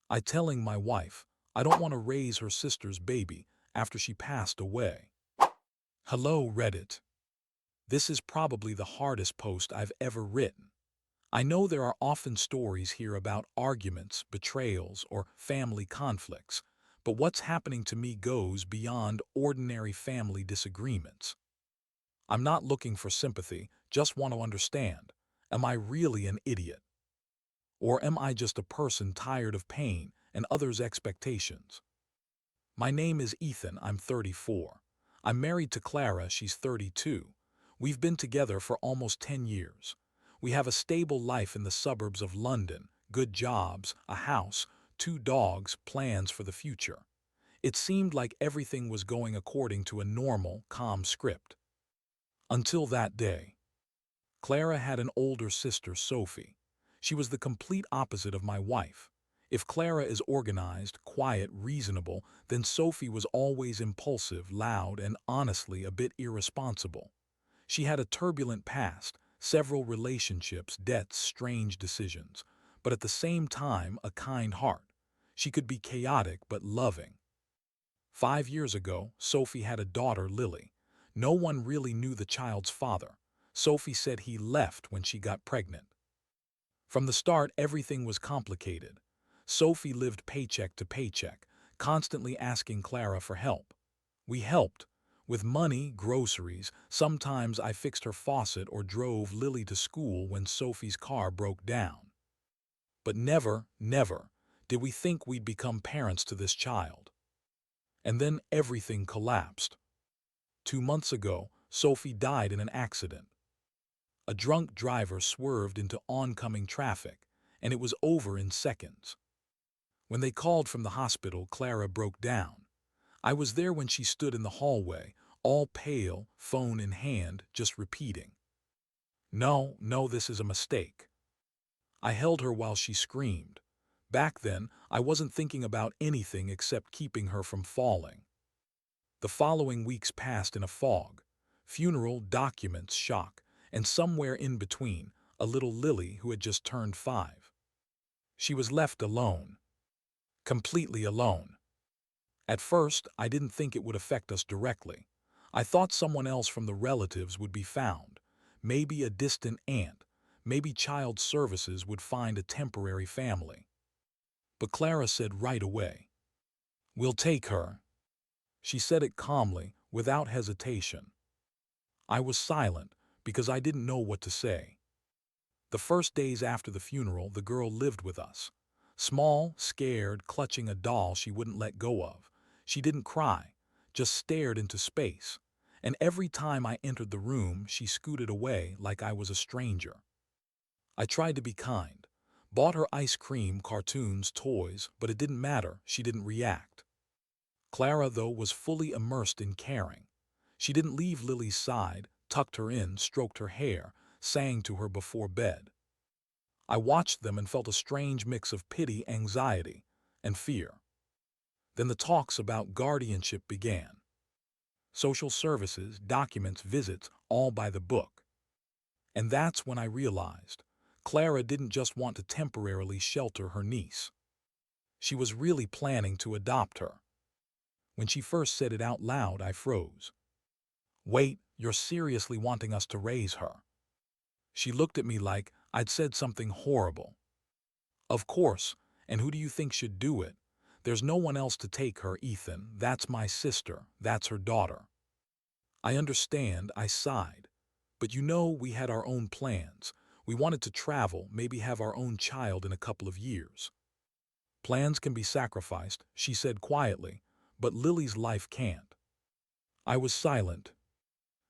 I telling my wife I don't want to raise her sister's baby after she passed away. Hello, Reddit. This is probably the hardest post I've ever written. I know there are often stories here about arguments, betrayals, or family conflicts, but what's happening to me goes beyond ordinary family disagreements. I'm not looking for sympathy, just want to understand. Am I really an idiot? Or am I just a person tired of pain and others' expectations? My name is Ethan, I'm 34. I'm married to Clara, she's 32. We've been together for almost 10 years. We have a stable life in the suburbs of London, good jobs, a house, 2 dogs, plans for the future. It seemed like everything was going according to a normal, calm script. Until that day. Clara had an older sister, Sophie. She was the complete opposite of my wife. If Clara is organized, quiet, reasonable, then Sophie was always impulsive, loud, and honestly a bit irresponsible. She had a turbulent past, several relationships, debts, strange decisions, but at the same time a kind heart. She could be chaotic but loving. 5 years ago, Sophie had a daughter, Lily. No one really knew the child's father. Sophie said he left when she got pregnant. From the start, everything was complicated. Sophie lived paycheck to paycheck, constantly asking Clara for help. We helped. With money, groceries, sometimes I fixed her faucet or drove Lily to school when Sophie's car broke down. But never, never, did we think we'd become parents to this child. And then everything collapsed. 2 months ago, Sophie died in an accident. A drunk driver swerved into oncoming traffic, and it was over in seconds. When they called from the hospital, Clara broke down. I was there when she stood in the hallway, all pale, phone in hand, just repeating, "No, no, this is a mistake." I held her while she screamed. Back then, I wasn't thinking about anything except keeping her from falling. The following weeks passed in a fog. Funeral, documents, shock, and somewhere in between, a little Lily who had just turned 5. She was left alone. Completely alone. At first, I didn't think it would affect us directly. I thought someone else from the relatives would be found. Maybe a distant aunt. Maybe child services would find a temporary family. But Clara said right away, "We'll take her." She said it calmly, without hesitation. I was silent because I didn't know what to say. The first days after the funeral, the girl lived with us. Small, scared, clutching a doll she wouldn't let go of. She didn't cry, just stared into space. And every time I entered the room, she scooted away like I was a stranger. I tried to be kind. Bought her ice cream, cartoons, toys, but it didn't matter, she didn't react. Clara, though, was fully immersed in caring. She didn't leave Lily's side, tucked her in, stroked her hair, sang to her before bed. I watched them and felt a strange mix of pity, anxiety, and fear. Then the talks about guardianship began. Social services, documents, visits, all by the book. And that's when I realized Clara didn't just want to temporarily shelter her niece. She was really planning to adopt her. When she first said it out loud, I froze. "Wait, you're seriously wanting us to raise her?" She looked at me like I'd said something horrible. "Of course, and who do you think should do it? There's no one else to take her, Ethan. That's my sister, that's her daughter." "I understand," I sighed. "But you know, we had our own plans. We wanted to travel, maybe have our own child in a couple of years." "Plans can be sacrificed," she said quietly, "but Lily's life can't." I was silent,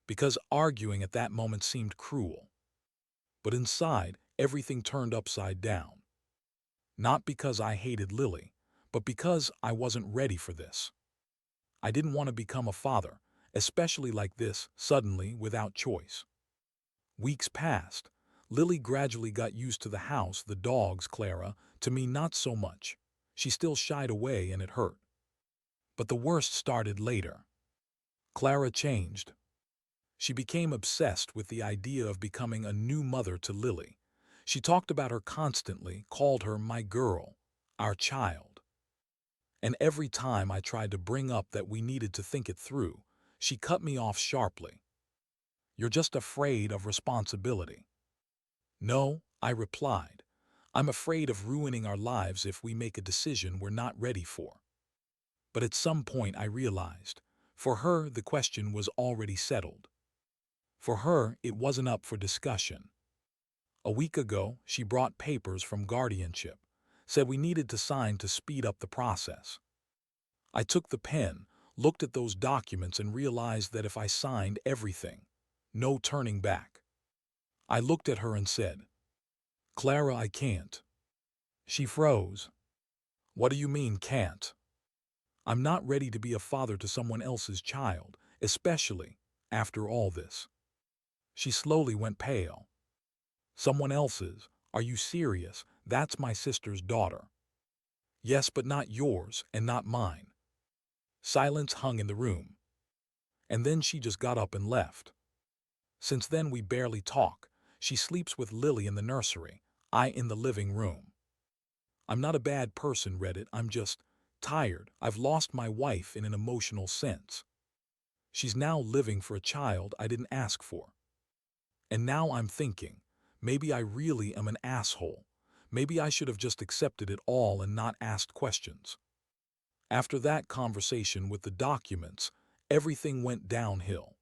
because arguing at that moment seemed cruel. But inside, everything turned upside down. Not because I hated Lily, but because I wasn't ready for this. I didn't want to become a father, especially like this, suddenly, without choice. Weeks passed. Lily gradually got used to the house, the dogs, Clara, to me not so much. She still shied away and it hurt. But the worst started later. Clara changed. She became obsessed with the idea of becoming a new mother to Lily. She talked about her constantly, called her my girl. our child. And every time I tried to bring up that we needed to think it through, she cut me off sharply. You're just afraid of responsibility. No, I replied. I'm afraid of ruining our lives if we make a decision we're not ready for. But at some point I realized, for her the question was already settled. For her it wasn't up for discussion. A week ago she brought papers from guardianship, said we needed to sign to speed up the process. I took the pen, looked at those documents and realized that if I signed everything, no turning back. I looked at her and said, Clara, I can't. She froze. What do you mean can't? I'm not ready to be a father to someone else's child, especially after all this. She slowly went pale. Someone else's? Are you serious? That's my sister's daughter. Yes, but not yours and not mine. Silence hung in the room. And then she just got up and left. Since then we barely talk. She sleeps with Lily in the nursery, I in the living room. I'm not a bad person, Reddit. I'm just tired. I've lost my wife in an emotional sense. She's now living for a child I didn't ask for. And now I'm thinking, maybe I really am an asshole. Maybe I should have just accepted it all and not asked questions. After that conversation with the documents, everything went downhill.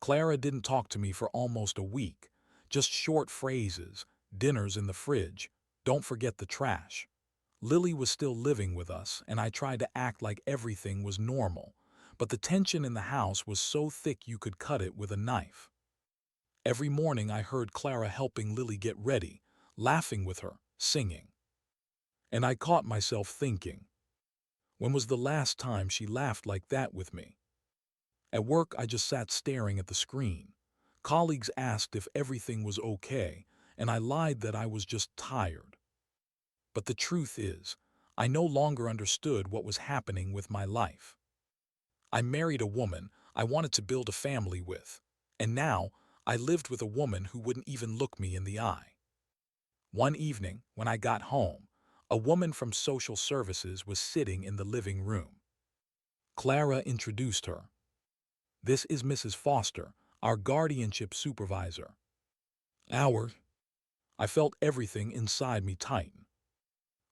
Clara didn't talk to me for almost a week, just short phrases, dinners in the fridge, don't forget the trash. Lily was still living with us, and I tried to act like everything was normal, but the tension in the house was so thick you could cut it with a knife. Every morning I heard Clara helping Lily get ready, laughing with her, singing. And I caught myself thinking, when was the last time she laughed like that with me? At work I just sat staring at the screen. Colleagues asked if everything was okay, and I lied that I was just tired. But the truth is, I no longer understood what was happening with my life. I married a woman I wanted to build a family with, and now I lived with a woman who wouldn't even look me in the eye. One evening, when I got home, a woman from social services was sitting in the living room. Clara introduced her. This is Mrs. Foster, our guardianship supervisor. I felt everything inside me tighten.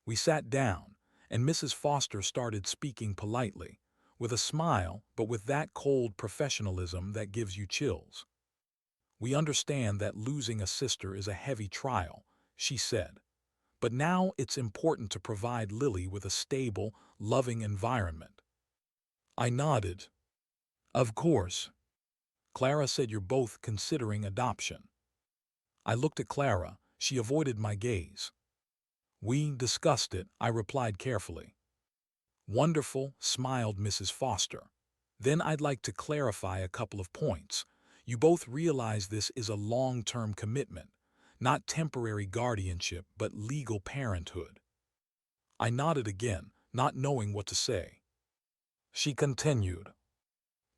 We sat down, and Mrs. Foster started speaking politely, with a smile but with that cold professionalism that gives you chills. We understand that losing a sister is a heavy trial, she said, but now it's important to provide Lily with a stable, loving environment. I nodded. Of course. Clara said you're both considering adoption. I looked at Clara. She avoided my gaze. We discussed it, I replied carefully. Wonderful, smiled Mrs. Foster. Then I'd like to clarify a couple of points. You both realize this is a long-term commitment, not temporary guardianship, but legal parenthood. I nodded again, not knowing what to say. She continued.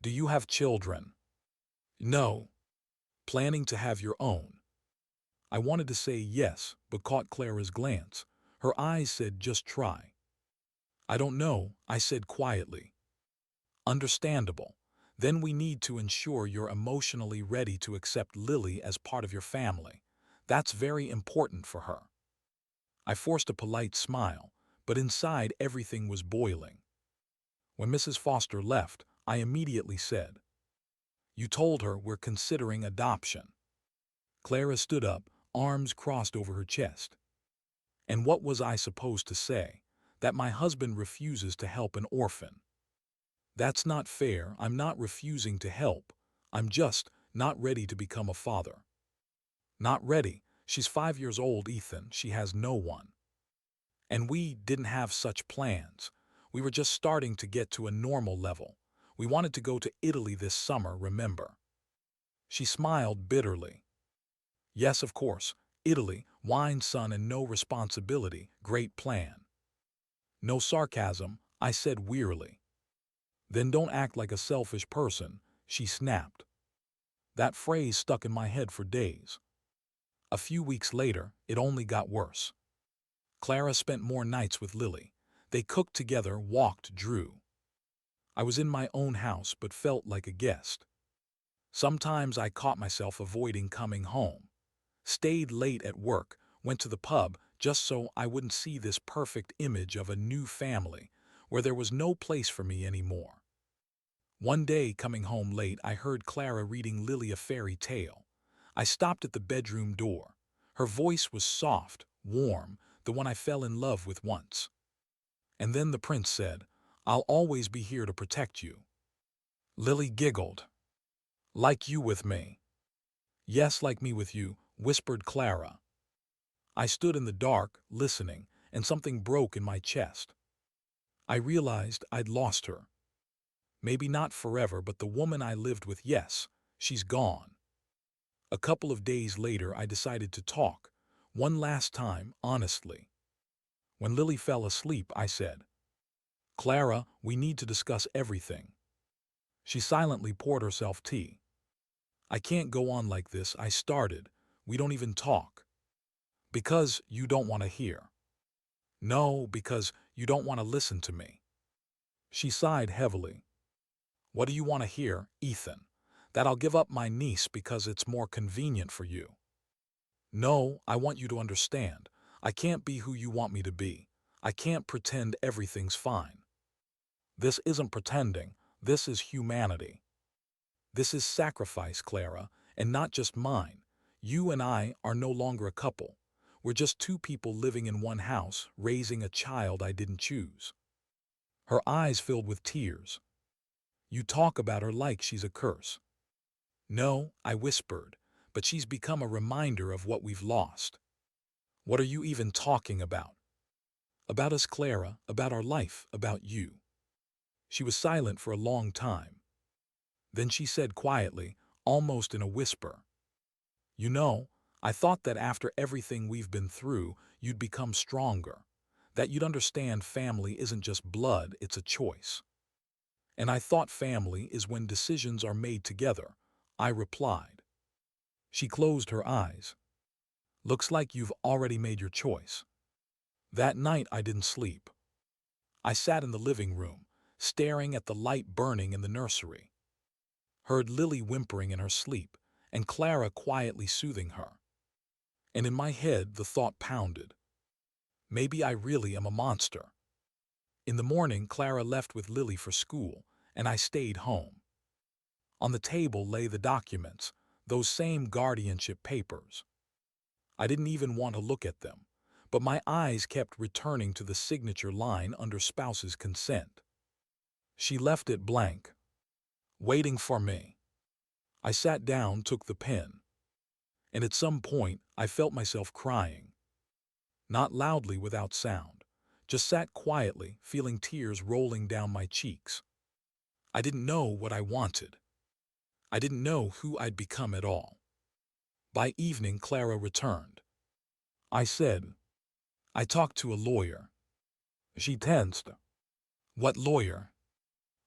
Do you have children? No. Planning to have your own? I wanted to say yes, but caught Clara's glance. Her eyes said just try. I don't know, I said quietly. Understandable. Then we need to ensure you're emotionally ready to accept Lily as part of your family. That's very important for her. I forced a polite smile, but inside everything was boiling. When Mrs. Foster left, I immediately said, You told her we're considering adoption. Clara stood up, arms crossed over her chest. And what was I supposed to say? That my husband refuses to help an orphan. That's not fair. I'm not refusing to help. I'm just not ready to become a father. Not ready. She's 5 years old, Ethan. She has no one. And we didn't have such plans. We were just starting to get to a normal level. We wanted to go to Italy this summer, remember? She smiled bitterly. Yes, of course. Italy, wine, sun, and no responsibility. Great plan. No sarcasm, I said wearily. Then don't act like a selfish person, she snapped. That phrase stuck in my head for days. A few weeks later, it only got worse. Clara spent more nights with Lily. They cooked together, walked, drew. I was in my own house but felt like a guest. Sometimes I caught myself avoiding coming home. Stayed late at work, went to the pub just so I wouldn't see this perfect image of a new family where there was no place for me anymore. One day, coming home late, I heard Clara reading Lily a fairy tale. I stopped at the bedroom door. Her voice was soft, warm, the one I fell in love with once. And then the prince said, "I'll always be here to protect you." Lily giggled. "Like you with me." "Yes, like me with you," whispered Clara. I stood in the dark, listening, and something broke in my chest. I realized I'd lost her. Maybe not forever, but the woman I lived with, yes, she's gone. A couple of days later, I decided to talk. One last time, honestly. When Lily fell asleep, I said, "Clara, we need to discuss everything." She silently poured herself tea. "I can't go on like this," I started. "We don't even talk." "Because you don't want to hear." "No, because you don't want to listen to me." She sighed heavily. "What do you want to hear, Ethan? That I'll give up my niece because it's more convenient for you?" "No, I want you to understand. I can't be who you want me to be. I can't pretend everything's fine." "This isn't pretending. This is humanity. This is sacrifice, Clara, and not just mine. You and I are no longer a couple. We're just two people living in one house, raising a child I didn't choose." Her eyes filled with tears. "You talk about her like she's a curse." "No," I whispered, "but she's become a reminder of what we've lost." "What are you even talking about?" "About us, Clara, about our life, about you." She was silent for a long time. Then she said quietly, almost in a whisper, "You know, I thought that after everything we've been through, you'd become stronger. That you'd understand family isn't just blood, it's a choice." "And I thought family is when decisions are made together," I replied. She closed her eyes. "Looks like you've already made your choice." That night I didn't sleep. I sat in the living room, staring at the light burning in the nursery. Heard Lily whimpering in her sleep, and Clara quietly soothing her. And in my head the thought pounded. Maybe I really am a monster. In the morning, Clara left with Lily for school, and I stayed home. On the table lay the documents, those same guardianship papers. I didn't even want to look at them, but my eyes kept returning to the signature line under spouse's consent. She left it blank, waiting for me. I sat down, took the pen, and at some point I felt myself crying. Not loudly, without sound, just sat quietly, feeling tears rolling down my cheeks. I didn't know what I wanted. I didn't know who I'd become at all. By evening, Clara returned. I said, "I talked to a lawyer." She tensed. "What lawyer?"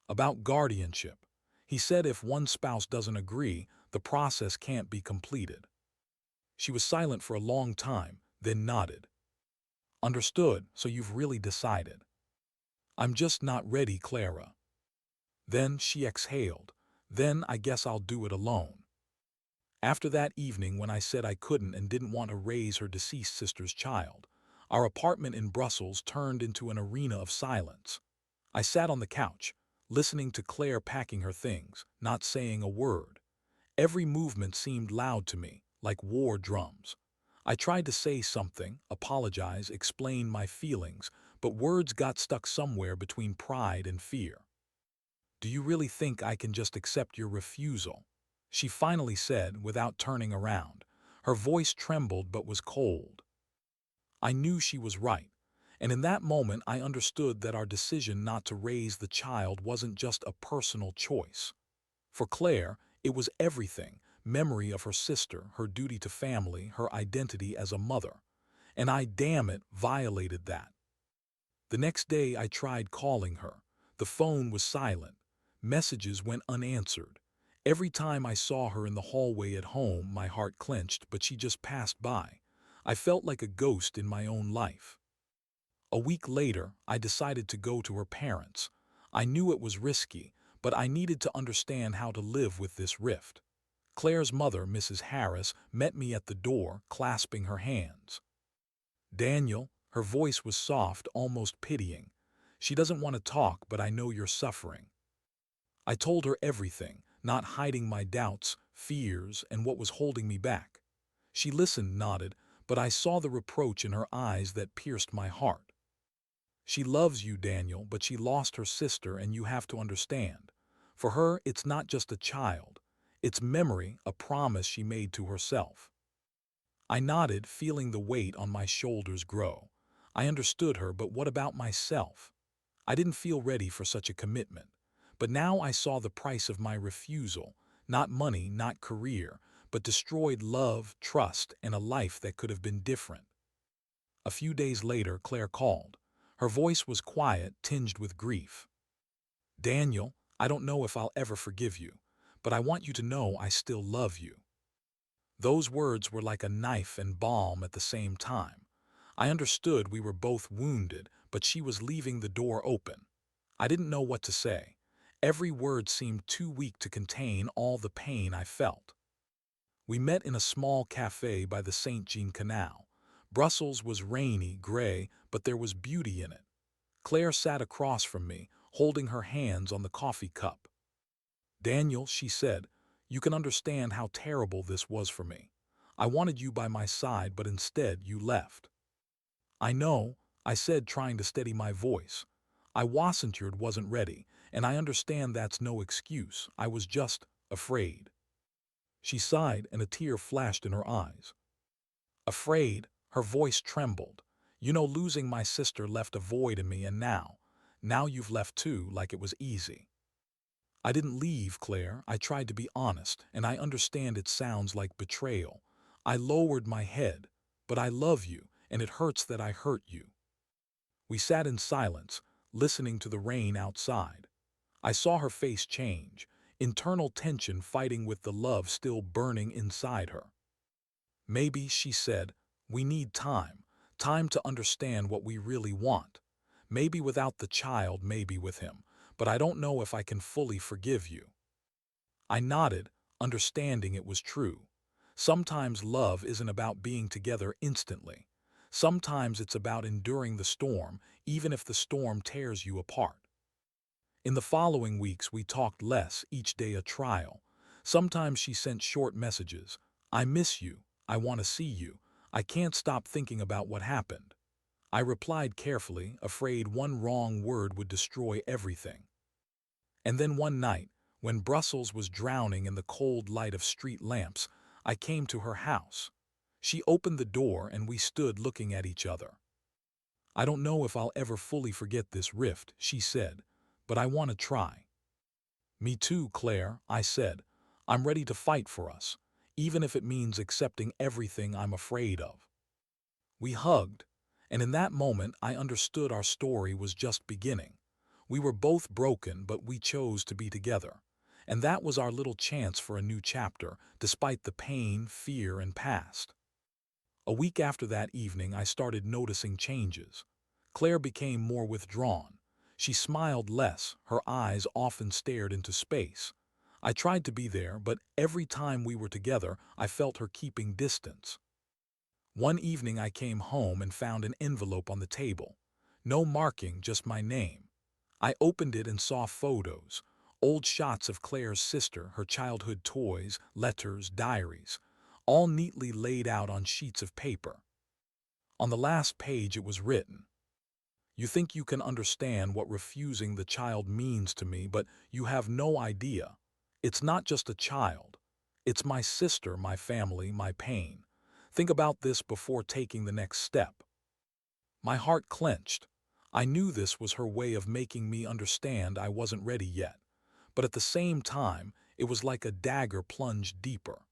"About guardianship. He said if one spouse doesn't agree, the process can't be completed." She was silent for a long time, then nodded. "Understood, so you've really decided." "I'm just not ready, Clara." Then she exhaled. "Then I guess I'll do it alone." After that evening when I said I couldn't and didn't want to raise her deceased sister's child, our apartment in Brussels turned into an arena of silence. I sat on the couch, listening to Claire packing her things, not saying a word. Every movement seemed loud to me, like war drums. I tried to say something, apologize, explain my feelings, but words got stuck somewhere between pride and fear. "Do you really think I can just accept your refusal?" she finally said without turning around. Her voice trembled but was cold. I knew she was right, and in that moment I understood that our decision not to raise the child wasn't just a personal choice. For Claire, it was everything: memory of her sister, her duty to family, her identity as a mother. And I, damn it, violated that. The next day I tried calling her. The phone was silent. Messages went unanswered. Every time I saw her in the hallway at home, my heart clenched, but she just passed by. I felt like a ghost in my own life. A week later, I decided to go to her parents. I knew it was risky, but I needed to understand how to live with this rift. Claire's mother, Mrs. Harris, met me at the door, clasping her hands. Daniel, her voice was soft, almost pitying. She doesn't want to talk, but I know you're suffering. I told her everything, not hiding my doubts, fears, and what was holding me back. She listened, nodded, but I saw the reproach in her eyes that pierced my heart. She loves you, Daniel, but she lost her sister, and you have to understand. For her, it's not just a child. It's memory, a promise she made to herself. I nodded, feeling the weight on my shoulders grow. I understood her, but what about myself? I didn't feel ready for such a commitment. But now I saw the price of my refusal. Not money, not career, but destroyed love, trust, and a life that could have been different. A few days later, Claire called. Her voice was quiet, tinged with grief. Daniel, I don't know if I'll ever forgive you, but I want you to know I still love you. Those words were like a knife and balm at the same time. I understood we were both wounded, but she was leaving the door open. I didn't know what to say. Every word seemed too weak to contain all the pain I felt. We met in a small cafe by the St. Jean Canal. Brussels was rainy, gray, but there was beauty in it. Claire sat across from me, holding her hands on the coffee cup. Daniel, she said, you can understand how terrible this was for me. I wanted you by my side, but instead you left. I know, I said, trying to steady my voice. I wasn't ready, and I understand that's no excuse. I was just afraid. She sighed, and a tear flashed in her eyes. Afraid, her voice trembled. You know, losing my sister left a void in me, and now you've left too, like it was easy. I didn't leave, Claire. I tried to be honest, and I understand it sounds like betrayal. I lowered my head, but I love you, and it hurts that I hurt you. We sat in silence, listening to the rain outside. I saw her face change, internal tension fighting with the love still burning inside her. Maybe, she said, we need time to understand what we really want. Maybe without the child, maybe with him, but I don't know if I can fully forgive you. I nodded, understanding it was true. Sometimes love isn't about being together instantly. Sometimes it's about enduring the storm, even if the storm tears you apart. In the following weeks, we talked less, each day a trial. Sometimes she sent short messages. I miss you. I want to see you. I can't stop thinking about what happened. I replied carefully, afraid one wrong word would destroy everything. And then one night, when Brussels was drowning in the cold light of street lamps, I came to her house. She opened the door and we stood looking at each other. I don't know if I'll ever fully forget this rift, she said, but I want to try. Me too, Claire, I said. I'm ready to fight for us, even if it means accepting everything I'm afraid of. We hugged, and in that moment I understood our story was just beginning. We were both broken, but we chose to be together. And that was our little chance for a new chapter, despite the pain, fear, and past. A week after that evening, I started noticing changes. Claire became more withdrawn. She smiled less, her eyes often stared into space. I tried to be there, but every time we were together, I felt her keeping distance. One evening I came home and found an envelope on the table. No marking, just my name. I opened it and saw photos, old shots of Claire's sister, her childhood toys, letters, diaries, all neatly laid out on sheets of paper. On the last page it was written, "You think you can understand what refusing the child means to me, but you have no idea. It's not just a child. It's my sister, my family, my pain. Think about this before taking the next step." My heart clenched. I knew this was her way of making me understand I wasn't ready yet. But at the same time, it was like a dagger plunged deeper.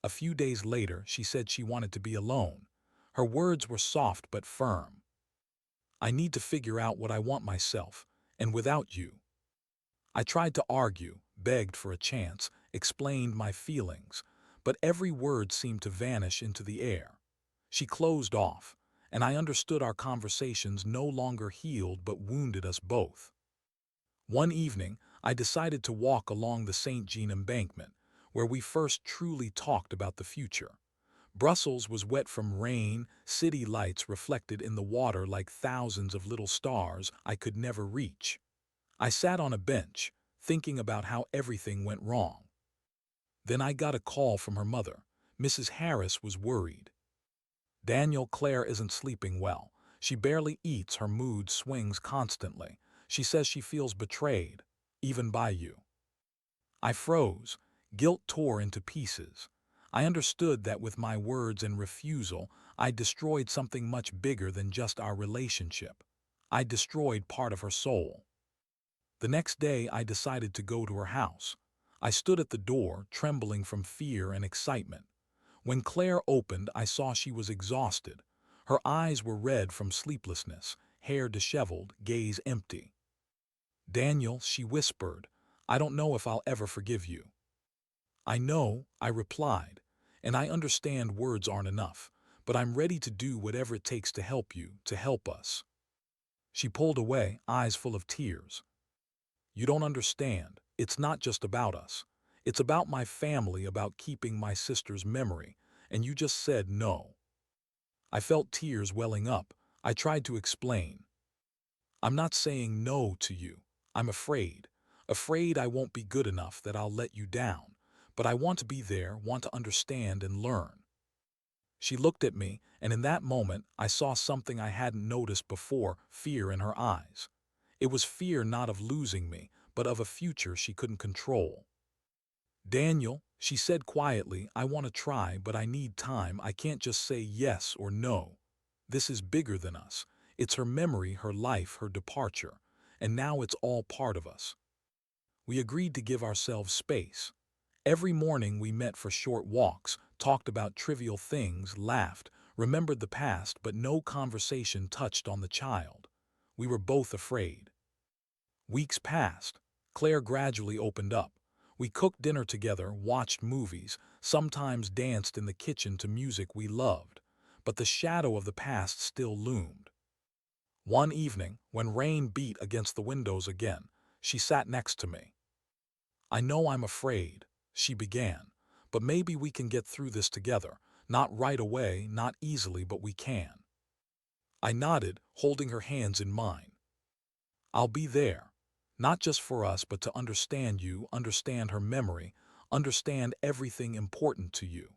A few days later, she said she wanted to be alone. Her words were soft but firm. I need to figure out what I want myself, and without you. I tried to argue, begged for a chance, explained my feelings, but every word seemed to vanish into the air. She closed off, and I understood our conversations no longer healed but wounded us both. One evening, I decided to walk along the St. Jean embankment, where we first truly talked about the future. Brussels was wet from rain, city lights reflected in the water like thousands of little stars I could never reach. I sat on a bench, thinking about how everything went wrong. Then I got a call from her mother. Mrs. Harris was worried. Daniel, Claire isn't sleeping well. She barely eats, her mood swings constantly. She says she feels betrayed, even by you. I froze. Guilt tore into pieces. I understood that with my words and refusal, I destroyed something much bigger than just our relationship. I destroyed part of her soul. The next day, I decided to go to her house. I stood at the door, trembling from fear and excitement. When Claire opened, I saw she was exhausted. Her eyes were red from sleeplessness, hair disheveled, gaze empty. "Daniel," she whispered, "I don't know if I'll ever forgive you." "I know," I replied, "and I understand words aren't enough, but I'm ready to do whatever it takes to help you, to help us." She pulled away, eyes full of tears. "You don't understand. It's not just about us. It's about my family, about keeping my sister's memory, and you just said no." I felt tears welling up. I tried to explain. "I'm not saying no to you. I'm afraid. Afraid I won't be good enough, that I'll let you down. But I want to be there, want to understand and learn." She looked at me, and in that moment I saw something I hadn't noticed before, fear in her eyes. It was fear not of losing me, but of a future she couldn't control. "Daniel," she said quietly, "I want to try, but I need time. I can't just say yes or no. This is bigger than us. It's her memory, her life, her departure, and now it's all part of us." We agreed to give ourselves space. Every morning we met for short walks, talked about trivial things, laughed, remembered the past, but no conversation touched on the child. We were both afraid. Weeks passed. Claire gradually opened up. We cooked dinner together, watched movies, sometimes danced in the kitchen to music we loved. But the shadow of the past still loomed. One evening, when rain beat against the windows again, she sat next to me. "I know I'm afraid," she began, "but maybe we can get through this together. Not right away, not easily, but we can." I nodded, holding her hands in mine. "I'll be there. Not just for us, but to understand you, understand her memory, understand everything important to you."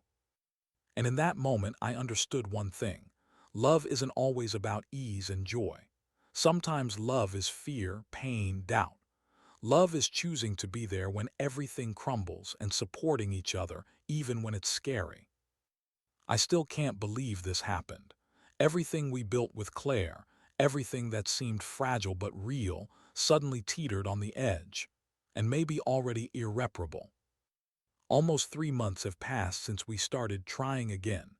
And in that moment, I understood one thing. Love isn't always about ease and joy. Sometimes love is fear, pain, doubt. Love is choosing to be there when everything crumbles and supporting each other, even when it's scary. I still can't believe this happened. Everything we built with Claire, everything that seemed fragile but real, suddenly teetered on the edge, and maybe already irreparable. Almost 3 months have passed since we started trying again.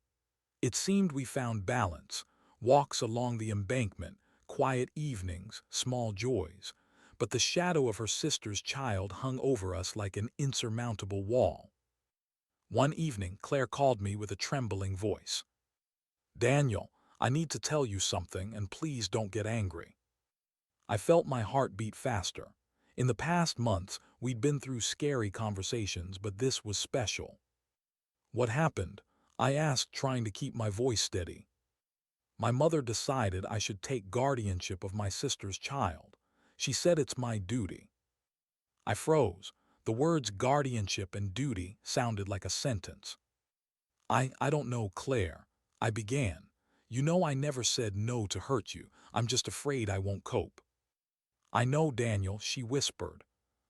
It seemed we found balance, walks along the embankment, quiet evenings, small joys, but the shadow of her sister's child hung over us like an insurmountable wall. One evening, Claire called me with a trembling voice. "Daniel, I need to tell you something, and please don't get angry." I felt my heart beat faster. In the past months, we'd been through scary conversations, but this was special. "What happened?" I asked, trying to keep my voice steady. "My mother decided I should take guardianship of my sister's child. She said it's my duty." I froze. The words guardianship and duty sounded like a sentence. I don't know, Claire," I began. "You know I never said no to hurt you. I'm just afraid I won't cope." "I know, Daniel," she whispered.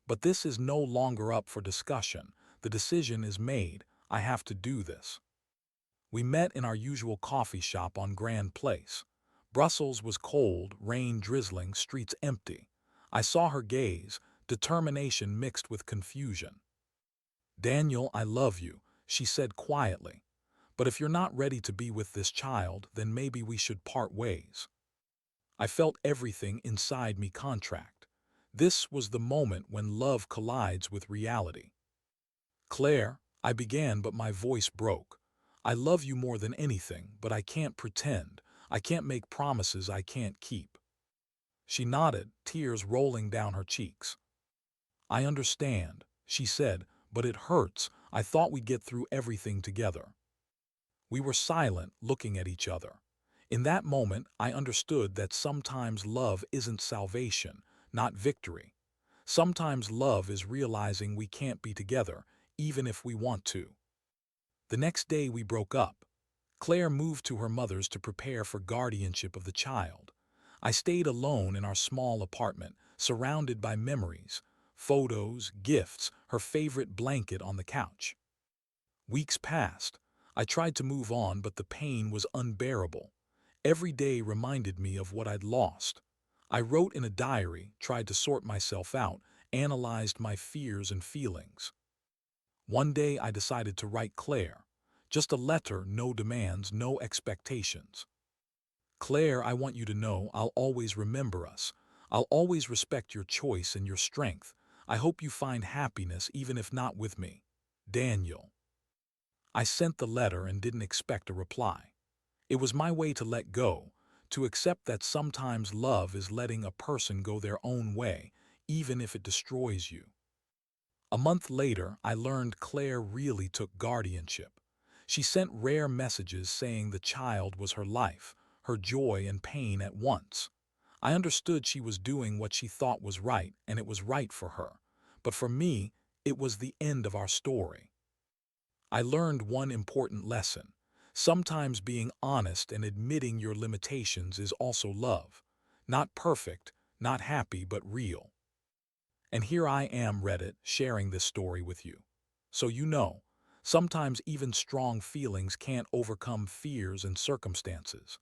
"But this is no longer up for discussion. The decision is made. I have to do this." We met in our usual coffee shop on Grand Place. Brussels was cold, rain drizzling, streets empty. I saw her gaze, determination mixed with confusion. "Daniel, I love you," she said quietly. "But if you're not ready to be with this child, then maybe we should part ways." I felt everything inside me contract. This was the moment when love collides with reality. "Claire," I began, but my voice broke. "I love you more than anything, but I can't pretend. I can't make promises I can't keep. She nodded, tears rolling down her cheeks. I understand, she said, but it hurts. I thought we'd get through everything together. We were silent, looking at each other. In that moment, I understood that sometimes love isn't salvation, not victory. Sometimes love is realizing we can't be together, even if we want to. The next day we broke up. Claire moved to her mother's to prepare for guardianship of the child. I stayed alone in our small apartment, surrounded by memories, photos, gifts, her favorite blanket on the couch. Weeks passed. I tried to move on, but the pain was unbearable. Every day reminded me of what I'd lost. I wrote in a diary, tried to sort myself out, analyzed my fears and feelings. One day I decided to write Claire. Just a letter, no demands, no expectations. Claire, I want you to know I'll always remember us. I'll always respect your choice and your strength. I hope you find happiness even if not with me. Daniel. I sent the letter and didn't expect a reply. It was my way to let go, to accept that sometimes love is letting a person go their own way, even if it destroys you. A month later, I learned Claire really took guardianship. She sent rare messages saying the child was her life, her joy and pain at once. I understood she was doing what she thought was right, and it was right for her. But for me, it was the end of our story. I learned one important lesson. Sometimes being honest and admitting your limitations is also love. Not perfect, not happy, but real. And here I am, Reddit, sharing this story with you. So you know, sometimes even strong feelings can't overcome fears and circumstances.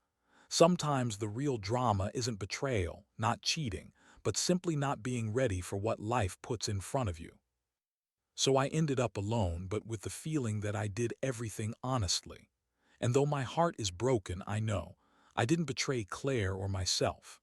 Sometimes the real drama isn't betrayal, not cheating, but simply not being ready for what life puts in front of you. So I ended up alone, but with the feeling that I did everything honestly. And though my heart is broken, I know I didn't betray Claire or myself.